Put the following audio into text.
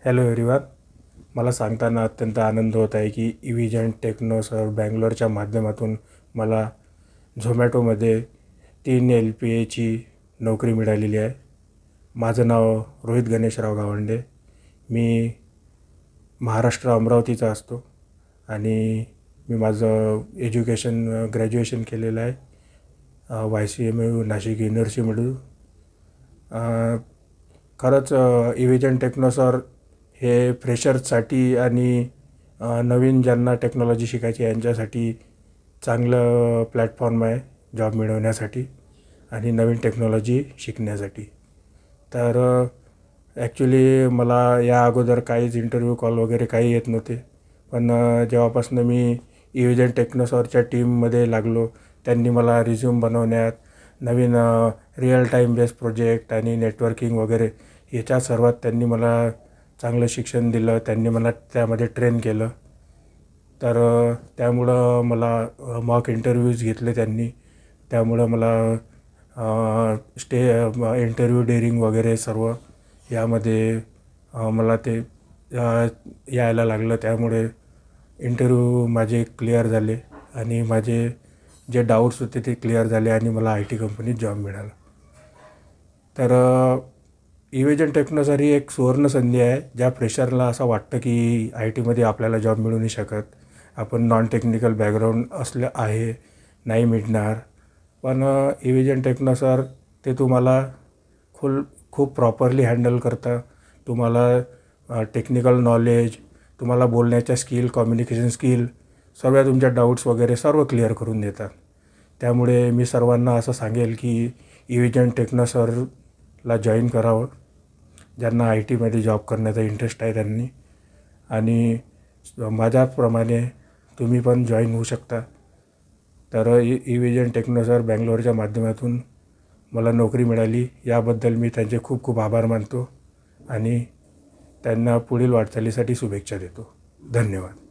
Hello everyone. मला सांगताना अत्यंत आनंद होत आहे की इव्हिजन टेक्नोसर बँगलोरच्या माध्यमातून मला झोमॅटोमध्ये 3 LPAची नोकरी मिळालेली आहे. माझं नाव रोहित गणेशराव गावंडे. मी महाराष्ट्र अमरावतीचा असतो आणि मी माझं ग्रॅज्युएशन केलेलं आहे YCMU नाशिक युनिव्हर्सिटीमधून. खरंच इव्हिजन टेक्नोसर हे फ्रेशर्ससाठी आणि नवीन ज्यांना टेक्नॉलॉजी शिकायची यांच्यासाठी चांगलं प्लॅटफॉर्म आहे जॉब मिळवण्यासाठी आणि नवीन टेक्नॉलॉजी शिकण्यासाठी. तर ॲक्च्युली मला या अगोदर काहीच इंटरव्ह्यू कॉल वगैरे काही येत नव्हते, पण जेव्हापासून मी इव्हिजन टेक्नोसॉरच्या टीममध्ये लागलो त्यांनी मला रिझ्यूम बनवण्यात, नवीन रिअल टाईम बेस्ड प्रोजेक्ट आणि नेटवर्किंग वगैरे याच्या सर्वात त्यांनी मला चांगलं शिक्षण दिलं. त्यांनी मला त्यामध्ये ट्रेन केलं. तर त्यामुळं मला मॉक इंटरव्ह्यूज घेतले त्यांनी. त्यामुळं मला इंटरव्ह्यू डेअरिंग वगैरे सर्व यामध्ये मला ते यायला लागलं. त्यामुळे इंटरव्ह्यू माझे क्लिअर झाले आणि माझे जे डाऊट्स होते ते क्लिअर झाले आणि मला IT कंपनीत जॉब मिळाला. तर इव्हिजन टेक्नोसर ही एक सुवर्णसंधी आहे. ज्या फ्रेशरला असं वाटतं की IT मध्ये आपल्याला जॉब मिळू नाही शकत, आपण नॉन टेक्निकल बॅकग्राऊंड असलं आहे, नाही मिळणार, पण इव्हिजन टेक्नोसर ते तुम्हाला खूप प्रॉपरली हँडल करतं. तुम्हाला टेक्निकल नॉलेज, तुम्हाला बोलण्याच्या स्किल, कम्युनिकेशन स्किल, सर्व तुमच्या डाऊट्स वगैरे सर्व क्लिअर करून देतात. त्यामुळे मी सर्वांना असं सांगेल की इव्हिजन टेक्नोसरला जॉईन करावं ज्यांना IT मध्ये जॉब करण्याचा इंटरेस्ट आहे त्यांनी. आणि माझ्याप्रमाणे तुम्ही पण जॉईन होऊ शकता. तर इव्हिजन टेक्नोसर बँगलोरच्या माध्यमातून मला नोकरी मिळाली याबद्दल मी त्यांचे खूप खूप आभार मानतो आणि त्यांना पुढील वाटचालीसाठी शुभेच्छा देतो. धन्यवाद.